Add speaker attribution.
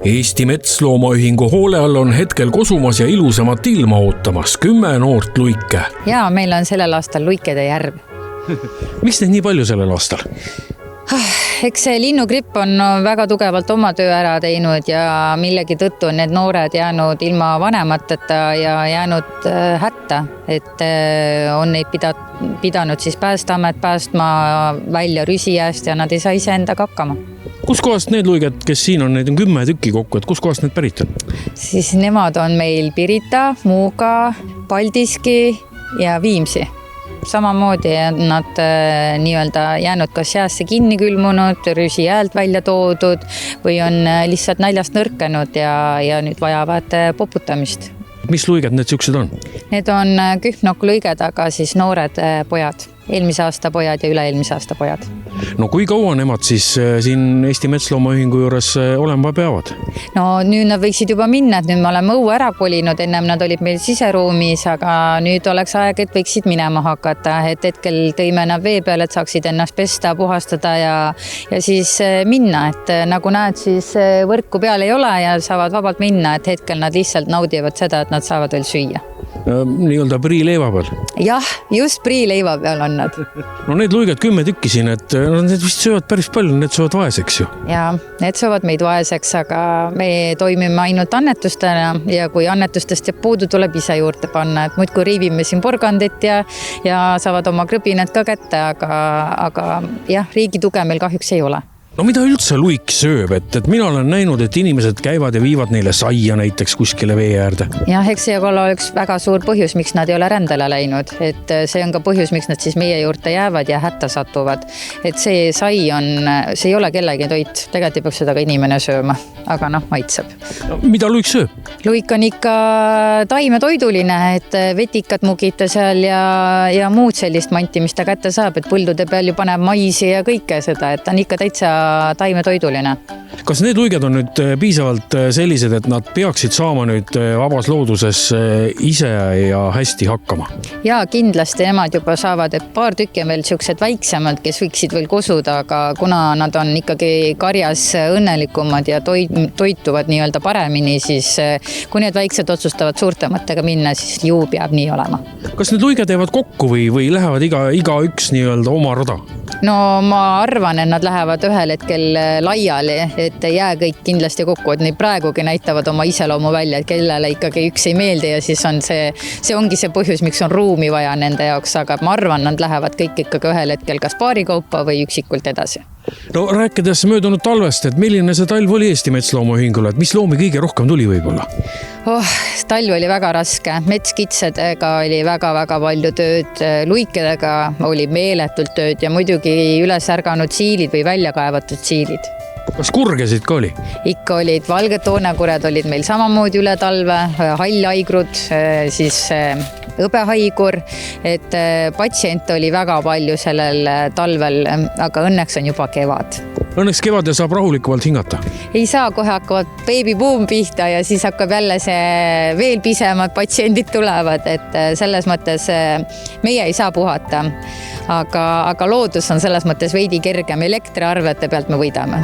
Speaker 1: Eesti Metsloomaühingu hoole all on hetkel kosumas ja ilusamat ilma ootamas 10 noort luike.
Speaker 2: Ja meil on sellel aastal luikede järv.
Speaker 1: Miks neid nii palju sellel aastal?
Speaker 2: Eks see linnugripp on väga tugevalt oma töö ära teinud ja millegi tõttu on need noored jäänud ilma vanemateta ja jäänud hätta, et on neid pidanud siis Päästeamet päästma välja rüsijääst ja nad ei saa ise endaga hakkama.
Speaker 1: Kus kohast need luiged, kes siin on, neid on 10 tükki kokku, et kus kohast need pärit on?
Speaker 2: Siis nemad on meil Pirita, Muuga, Paldiski ja Viimsi. Samamoodi nad nii-öelda jäänud kas jäässe kinni külmunud, rüsi häält välja toodud või on lihtsalt näljast nõrkenud ja nüüd vajavad poputamist.
Speaker 1: Mis luiged need siuksed on?
Speaker 2: Need on kühnokluiged, aga siis noored pojad. Eelmise aasta pojad ja üle-eelmise aasta pojad.
Speaker 1: No kui kaua nemad siis siin Eesti Metsloomaühingu juures olema peavad?
Speaker 2: No nüüd nad võiksid juba minna, et nüüd me oleme õue ära kolinud, ennem nad olid meil siseruumis, aga nüüd oleks aeg, et võiksid minema hakata, et hetkel tõime nad vee peale, et saaksid ennast pesta, puhastada ja siis minna, et nagu näed, siis võrku peal ei ole ja saavad vabalt minna, et hetkel nad lihtsalt naudivad seda, et nad saavad veel süüa.
Speaker 1: Nii-öelda priileiva peal?
Speaker 2: Jah, just priileiva peal on nad.
Speaker 1: No need luiged 10 tükki siin, et need vist söövad päris palju, need söövad vaeseks ju.
Speaker 2: Ja, need söövad meid vaeseks, aga me toimime ainult annetustena ja kui annetustest jääb puudu, tuleb ise juurde panna, et muidkui riivime siin porgandit ja saavad oma krõbinad ka kätte, aga jah, riigi tuge meil kahjuks ei ole.
Speaker 1: No mida üldse luik sööb, et mina olen näinud, et inimesed käivad ja viivad neile saia näiteks kuskile vee äärde.
Speaker 2: Jah, eks see ole üks väga suur põhjus, miks nad ei ole rändele läinud, et see on ka põhjus, miks nad siis meie juurde jäävad ja hätta satuvad. Et see sai see ei ole kellegi toit, tegelikult ei peaks seda ka inimene sööma, aga maitseb.
Speaker 1: No, mida luik sööb?
Speaker 2: Luik on ikka taimetoiduline, et vetikad mugita seal ja muud sellist manti, mis ta kätte saab, et põldude peal ju paneb maisi ja kõike seda, et ta on ikka täitsa taimetoiduline.
Speaker 1: Kas need luiged on nüüd piisavalt sellised, et nad peaksid saama nüüd vabas looduses ise ja hästi hakkama?
Speaker 2: Ja kindlasti nemad juba saavad, et paar tükki on veel siuksed väiksemad, kes võiksid veel kosuda, aga kuna nad on ikkagi karjas õnnelikumad ja toituvad nii-öelda paremini, siis kui need väiksed otsustavad suurte mõttega minna, siis ju peab nii olema.
Speaker 1: Kas need luiged jäävad kokku või lähevad iga üks nii-öelda oma rada?
Speaker 2: No ma arvan, et nad lähevad ühel hetkel laiali, et ei jää kõik kindlasti kokku, et neid praegugi näitavad oma iseloomu välja, et kellele ikkagi üks ei meeldi ja siis on see ongi see põhjus, miks on ruumi vaja nende jaoks, aga ma arvan, nad lähevad kõik ikkagi ühel hetkel kas paarikaupa või üksikult edasi.
Speaker 1: No rääkides möödunud talvest, et milline see talv oli Eesti Metsloomaühingule, et mis loomi kõige rohkem tuli võib-olla?
Speaker 2: Talv oli väga raske, metskitsedega oli väga-väga palju tööd, luikedega oli meeletult tööd ja muidugi üles ärganud siilid või välja kaevatud siilid.
Speaker 1: Kas kurgesid ka oli?
Speaker 2: Ikka olid, valged toonekured olid meil samamoodi üle talve, hallhaigrud, siis hõbehaigur, et patsiente oli väga palju sellel talvel, aga õnneks on juba kevad.
Speaker 1: Õnneks kevad ja saab rahulikumalt hingata? Ei
Speaker 2: saa, kohe hakkavad beebibuum pihta ja siis hakkab jälle see veel pisemad patsiendid tulevad, et selles mõttes meie ei saa puhata, aga loodus on selles mõttes veidi kergem, elektriarvete pealt me võidame.